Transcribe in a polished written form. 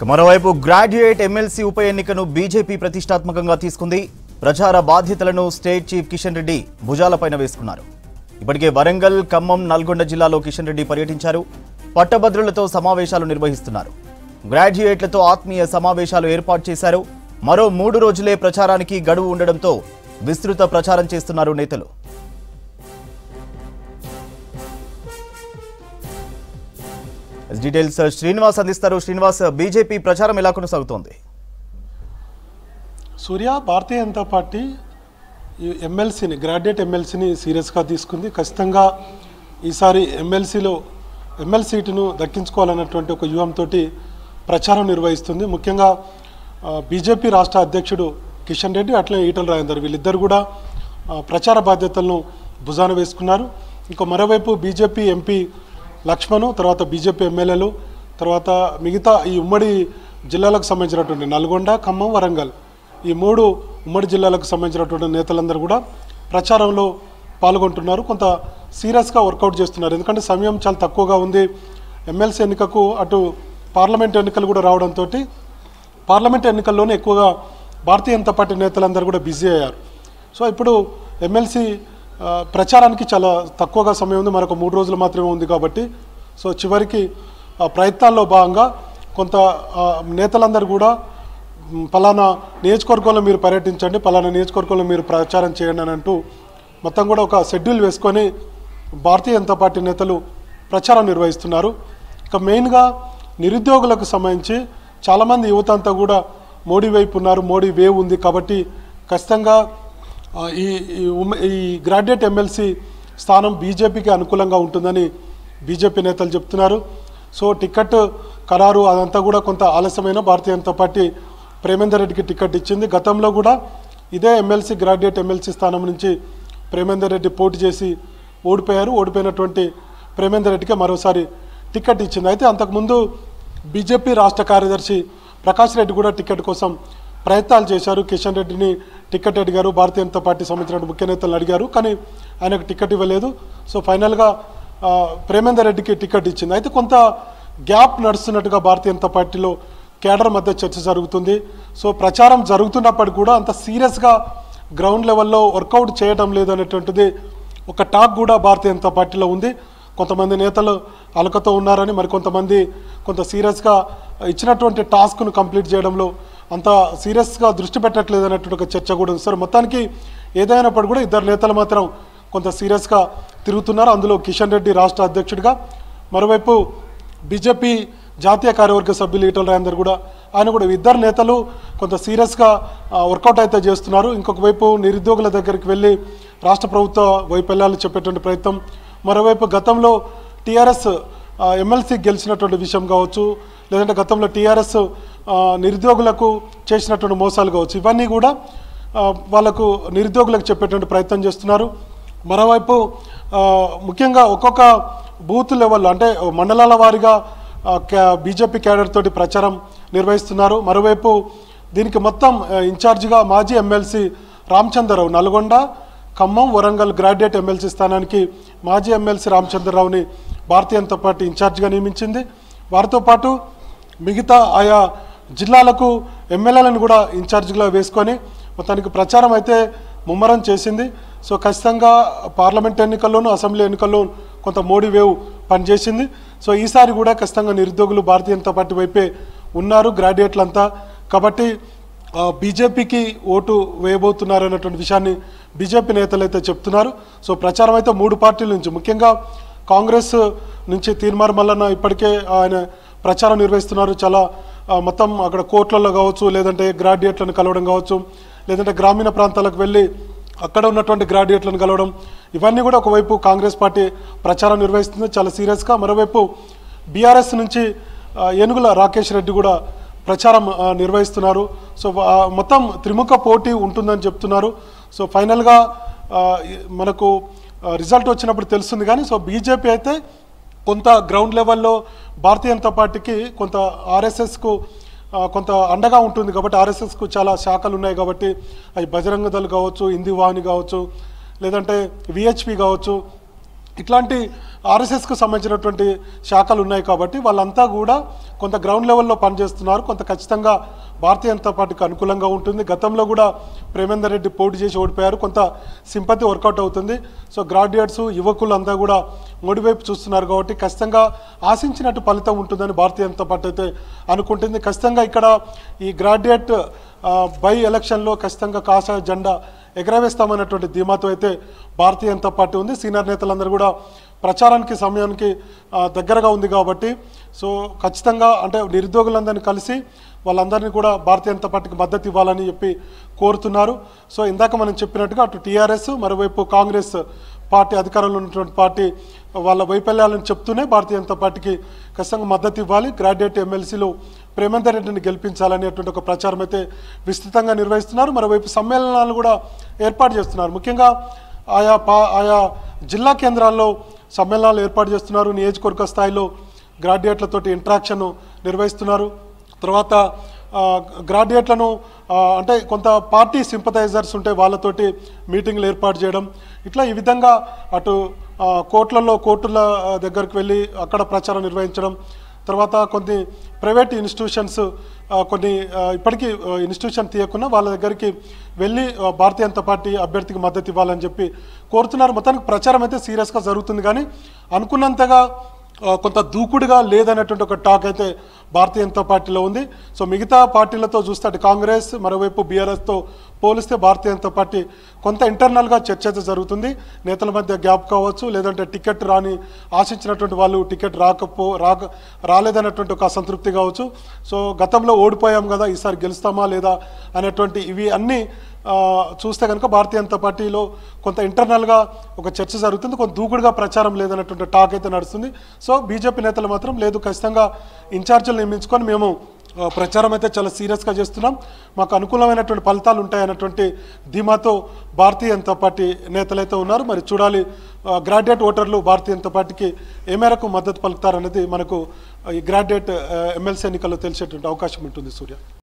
మరోవైపు graduate MLC ఉప ఎన్నికను బీజేపీ ప్రతిష్టాత్మకంగా తీసుకుంది. ప్రచార బాధ్యతలను స్టేట్ చీఫ్ కిషన్ రెడ్డి భుజాలపైన వేసుకున్నారు. ఇప్పటికే వరంగల్, ఖమ్మం, నల్గొండ జిల్లాలో కిషన్ రెడ్డి పర్యటించారు. పట్టభద్రులతో సమావేశాలు నిర్వహిస్తున్నారు. గ్రాడ్యుయేట్లతో ఆత్మీయ సమావేశాలు ఏర్పాటు చేశారు. మరో 3 రోజులే ప్రచారానికి గడువు ఉండడంతో విస్తృత ప్రచారం చేస్తున్నారు నేతలు. డీటెయిల్స్ శ్రీనివాస్ అందిస్తారు. శ్రీనివాస్, బీజేపీ ప్రచారం ఎలా కొనసాగుతోంది? సూర్య, భారతీయ జనతా పార్టీ ఎమ్మెల్సీని, గ్రాడ్యుయేట్ ఎమ్మెల్సీని సీరియస్గా తీసుకుంది. ఖచ్చితంగా ఈసారి ఎమ్మెల్సీ సీటును దక్కించుకోవాలన్నటువంటి ఒక వ్యూహంతో ప్రచారం నిర్వహిస్తుంది. ముఖ్యంగా బీజేపీ రాష్ట్ర అధ్యక్షుడు కిషన్ రెడ్డి, అట్లే ఈటల రాజేందర్, వీళ్ళిద్దరు కూడా ప్రచార బాధ్యతలను భుజాన వేసుకున్నారు. ఇంకో మరోవైపు బీజేపీ ఎంపీ లక్ష్మణ్, తర్వాత బీజేపీ ఎమ్మెల్యేలు, తర్వాత మిగతా ఈ ఉమ్మడి జిల్లాలకు సంబంధించినటువంటి నల్గొండ, ఖమ్మం, వరంగల్, ఈ 3 ఉమ్మడి జిల్లాలకు సంబంధించినటువంటి నేతలందరూ కూడా ప్రచారంలో పాల్గొంటున్నారు. కొంత సీరియస్గా వర్కౌట్ చేస్తున్నారు. ఎందుకంటే సమయం చాలా తక్కువగా ఉంది. ఎమ్మెల్సీ ఎన్నికకు అటు పార్లమెంట్ ఎన్నికలు కూడా రావడంతో పార్లమెంట్ ఎన్నికల్లోనే ఎక్కువగా భారతీయ జనతా పార్టీ నేతలందరూ కూడా బిజీ అయ్యారు. సో ఇప్పుడు ఎమ్మెల్సీ ప్రచారానికి చాలా తక్కువగా సమయం ఉంది. మరొక 3 రోజులు మాత్రమే ఉంది కాబట్టి సో చివరికి ప్రయత్నాల్లో భాగంగా కొంత నేతలందరూ కూడా పలానా నియోజకవర్గంలో మీరు పర్యటించండి, పలానా నియోజకవర్గంలో మీరు ప్రచారం చేయండి అని అంటూ మొత్తం కూడా ఒక షెడ్యూల్ వేసుకొని భారతీయ జనతా పార్టీ నేతలు ప్రచారం నిర్వహిస్తున్నారు. ఇక మెయిన్గా నిరుద్యోగులకు సంబంధించి చాలామంది యువత అంతా కూడా మోడీ వైపు ఉన్నారు. మోడీ వేవ్ ఉంది కాబట్టి ఖచ్చితంగా ఈ గ్రాడ్యుయేట్ ఎమ్మెల్సీ స్థానం బీజేపీకి అనుకూలంగా ఉంటుందని బీజేపీ నేతలు చెప్తున్నారు. సో టికెట్ ఖరారు అదంతా కూడా కొంత ఆలస్యమైన భారతీయ జనతా పార్టీ ప్రేమేందర్ రెడ్డికి టికెట్ ఇచ్చింది. గతంలో కూడా ఇదే గ్రాడ్యుయేట్ ఎమ్మెల్సీ స్థానం నుంచి ప్రేమేందర్ రెడ్డి పోటీ చేసి ఓడిపోయారు. ఓడిపోయినటువంటి ప్రేమేందర్ రెడ్డికి మరోసారి టికెట్ ఇచ్చింది. అయితే అంతకుముందు బీజేపీ రాష్ట్ర కార్యదర్శి ప్రకాష్ రెడ్డి కూడా టికెట్ కోసం ప్రయత్నాలు చేశారు. కిషన్ రెడ్డిని టికెట్ అడిగారు, భారతీయ జనతా పార్టీ సంబంధించిన ముఖ్య నేతలు అడిగారు, కానీ ఆయనకు టికెట్ ఇవ్వలేదు. సో ఫైనల్గా ప్రేమేందర్ రెడ్డికి టికెట్ ఇచ్చింది. అయితే కొంత గ్యాప్ నడుస్తున్నట్టుగా భారతీయ జనతా పార్టీలో కేడర్ మధ్య చర్చ జరుగుతుంది. సో ప్రచారం జరుగుతున్నప్పటికీ కూడా అంత సీరియస్గా గ్రౌండ్ లెవెల్లో వర్కౌట్ చేయడం లేదు అనేటువంటిది ఒక టాక్ కూడా భారతీయ జనతా పార్టీలో ఉంది. కొంతమంది నేతలు అలకతో ఉన్నారని, మరి కొంతమంది కొంత సీరియస్గా ఇచ్చినటువంటి టాస్క్ను కంప్లీట్ చేయడంలో అంత సీరియస్గా దృష్టి పెట్టట్లేదు అనేటువంటి ఒక చర్చ కూడా ఉంది. సరే, మొత్తానికి ఏదైనప్పటికీ కూడా ఇద్దరు నేతలు మాత్రం కొంత సీరియస్గా తిరుగుతున్నారు. అందులో కిషన్ రెడ్డి రాష్ట్ర అధ్యక్షుడిగా, మరోవైపు బీజేపీ జాతీయ కార్యవర్గ సభ్యులు ఈటల రాజేందర్ కూడా, ఆయన కూడా ఇద్దరు నేతలు కొంత సీరియస్గా వర్కౌట్ అయితే చేస్తున్నారు. ఇంకొక వైపు నిరుద్యోగుల దగ్గరికి వెళ్ళి రాష్ట్ర ప్రభుత్వ వైఫల్యాలు చెప్పేటువంటి ప్రయత్నం, మరోవైపు గతంలో టీఆర్ఎస్ ఎమ్మెల్సీ గెలిచినటువంటి విషయం కావచ్చు, లేదంటే గతంలో టీఆర్ఎస్ నిరుద్యోగులకు చేసినటువంటి మోసాలు కావచ్చు, ఇవన్నీ కూడా వాళ్ళకు నిరుద్యోగులకు చెప్పేటువంటి ప్రయత్నం చేస్తున్నారు. మరోవైపు ముఖ్యంగా ఒక్కొక్క బూత్ లెవెల్లో అంటే మండలాల వారీగా బీజేపీ క్యాడర్ తోటి ప్రచారం నిర్వహిస్తున్నారు. మరోవైపు దీనికి మొత్తం ఇన్ఛార్జిగా మాజీ MLC Ramachandra Rao, Nalgonda, Khammam, Warangal graduate MLC స్థానానికి మాజీ ఎమ్మెల్సీ రామచంద్రరావుని భారతీయ జనతా పార్టీ ఇన్ఛార్జిగా నియమించింది. వారితో పాటు మిగతా ఆయా జిల్లాలకు ఎమ్మెల్యేలను కూడా ఇన్ఛార్జిగా వేసుకొని మొత్తానికి ప్రచారం అయితే ముమ్మరం చేసింది. సో ఖచ్చితంగా పార్లమెంట్ ఎన్నికల్లోనూ అసెంబ్లీ ఎన్నికల్లో కొంత మోడీ వేవ్ పనిచేసింది. సో ఈసారి కూడా ఖచ్చితంగా నిరుద్యోగులు భారతీయ జనతా పార్టీ వైపే ఉన్నారు, గ్రాడ్యుయేట్లంతా. కాబట్టి బీజేపీకి ఓటు వేయబోతున్నారు అన్నటువంటి విషయాన్ని బీజేపీ నేతలు అయితే చెప్తున్నారు. సో ప్రచారం అయితే 3 పార్టీల నుంచి, ముఖ్యంగా కాంగ్రెస్ నుంచి తీర్మార్ మల్లన్న ఇప్పటికే ఆయన ప్రచారం నిర్వహిస్తున్నారు. చాలా మొత్తం అక్కడ కోర్టులలో కావచ్చు, లేదంటే గ్రాడ్యుయేట్లను కలవడం కావచ్చు, లేదంటే గ్రామీణ ప్రాంతాలకు వెళ్ళి అక్కడ ఉన్నటువంటి గ్రాడ్యుయేట్లను కలవడం, ఇవన్నీ కూడా ఒకవైపు కాంగ్రెస్ పార్టీ ప్రచారం నిర్వహిస్తుంది చాలా సీరియస్గా. మరోవైపు బీఆర్ఎస్ నుంచి ఏనుగుల రాకేష్ రెడ్డి కూడా ప్రచారం నిర్వహిస్తున్నారు. సో మొత్తం త్రిముఖ పోటీ ఉంటుందని చెప్తున్నారు. సో ఫైనల్గా మనకు రిజల్ట్ వచ్చినప్పుడు తెలుస్తుంది. కానీ సో బీజేపీ అయితే కొంత గ్రౌండ్ లెవెల్లో భారతీయ జనతా పార్టీకి కొంత ఆర్ఎస్ఎస్కు కొంత అండగా ఉంటుంది కాబట్టి, ఆర్ఎస్ఎస్కు చాలా శాఖలు ఉన్నాయి కాబట్టి, అవి బజరంగ దళ్ కావచ్చు, హిందూ వాహిని కావచ్చు, లేదంటే విహెచ్పి కావచ్చు, ఇట్లాంటి ఆర్ఎస్ఎస్కు సంబంధించినటువంటి శాఖలు ఉన్నాయి కాబట్టి వాళ్ళంతా కూడా కొంత గ్రౌండ్ లెవెల్లో పనిచేస్తున్నారు. కొంత ఖచ్చితంగా భారతీయ జనతా పార్టీకి అనుకూలంగా ఉంటుంది. గతంలో కూడా ప్రేమేందర్ రెడ్డి పోటీ చేసి ఓడిపోయారు. కొంత సింపతి వర్కౌట్ అవుతుంది. సో గ్రాడ్యుయేట్స్ యువకులు అంతా కూడా మోడీ వైపు చూస్తున్నారు కాబట్టి ఖచ్చితంగా ఆశించినట్టు ఫలితం ఉంటుందని భారతీయ జనతా పార్టీ అయితే అనుకుంటుంది. ఖచ్చితంగా ఇక్కడ ఈ గ్రాడ్యుయేట్ బై ఎలక్షన్లో ఖచ్చితంగా కాషాయ జెండా ఎగరవేస్తామన్నటువంటి ధీమాతో అయితే భారతీయ జనతా పార్టీ ఉంది. సీనియర్ నేతలందరూ కూడా ప్రచారానికి సమయానికి దగ్గరగా ఉంది కాబట్టి సో ఖచ్చితంగా అంటే నిరుద్యోగులందరినీ కలిసి వాళ్ళందరినీ కూడా భారతీయ జనతా పార్టీకి మద్దతు ఇవ్వాలని చెప్పి కోరుతున్నారు. సో ఇందాక మనం చెప్పినట్టుగా అటు టీఆర్ఎస్ మరోవైపు కాంగ్రెస్ పార్టీ అధికారంలో ఉన్నటువంటి పార్టీ వాళ్ళ వైఫల్యాలను చెప్తూనే భారతీయ జనతా పార్టీకి ఖచ్చితంగా మద్దతు ఇవ్వాలి, గ్రాడ్యుయేట్ ఎమ్మెల్సీలు ప్రేమేందర్ రెడ్డిని గెలిపించాలనేటువంటి ఒక ప్రచారం అయితే విస్తృతంగా నిర్వహిస్తున్నారు. మరోవైపు సమ్మేళనాలు కూడా ఏర్పాటు చేస్తున్నారు. ముఖ్యంగా ఆయా జిల్లా కేంద్రాల్లో సమ్మేళనాలు ఏర్పాటు చేస్తున్నారు. నియోజకవర్గ స్థాయిలో గ్రాడ్యుయేట్లతోటి ఇంటరాక్షన్ నిర్వహిస్తున్నారు. తర్వాత గ్రాడ్యుయేట్లను అంటే కొంత పార్టీ సింపథైజర్స్ ఉంటే వాళ్ళతోటి మీటింగ్లు ఏర్పాటు చేయడం, ఇట్లా ఈ విధంగా అటు కోర్టుల దగ్గరికి వెళ్ళి అక్కడ ప్రచారం నిర్వహించడం, తర్వాత కొన్ని ప్రైవేట్ ఇన్స్టిట్యూషన్స్ కొన్ని ఇప్పటికీ ఇన్స్టిట్యూషన్ తీయకుండా వాళ్ళ దగ్గరికి వెళ్ళి భారతీయ జనతా పార్టీ అభ్యర్థికి మద్దతు ఇవ్వాలని చెప్పి కోరుతున్నారు. మొత్తానికి ప్రచారం అయితే సీరియస్గా జరుగుతుంది కానీ అనుకున్నంతగా కొంత దూకుడుగా లేదనేటువంటి ఒక టాక్ అయితే భారతీయ జనతా పార్టీలో ఉంది. సో మిగతా పార్టీలతో చూస్తే అటు కాంగ్రెస్ మరోవైపు బీఆర్ఎస్తో పోలిస్తే భారతీయ జనతా పార్టీ కొంత ఇంటర్నల్గా చర్చ అయితే జరుగుతుంది. నేతల మధ్య గ్యాప్ కావచ్చు, లేదంటే టికెట్ రాని ఆశించినటువంటి వాళ్ళు టికెట్ రాలేదన్నటువంటి ఒక అసంతృప్తి కావచ్చు. సో గతంలో ఓడిపోయాం కదా, ఈసారి గెలుస్తామా లేదా అనేటువంటి ఇవి అన్నీ చూస్తే కనుక భారతీయ జనతా పార్టీలో కొంత ఇంటర్నల్గా ఒక చర్చ జరుగుతుంది. కొంత దూకుడుగా ప్రచారం లేదన్నటువంటి టాక్ అయితే నడుస్తుంది. సో బీజేపీ నేతలు మాత్రం లేదు, ఖచ్చితంగా ఇన్ఛార్జీలు నియమించుకొని మేము ప్రచారం అయితే చాలా సీరియస్గా చేస్తున్నాం, మాకు అనుకూలమైనటువంటి ఫలితాలు ఉంటాయన్నటువంటి ధీమాతో భారతీయ జనతా పార్టీ నేతలైతే ఉన్నారు. మరి చూడాలి గ్రాడ్యుయేట్ ఓటర్లు భారతీయ జనతా పార్టీకి ఏ మేరకు మద్దతు పలుకుతారనేది మనకు ఈ గ్రాడ్యుయేట్ ఎమ్మెల్సీ ఎన్నికల్లో తెలిసేటువంటి అవకాశం ఉంటుంది. సూర్య.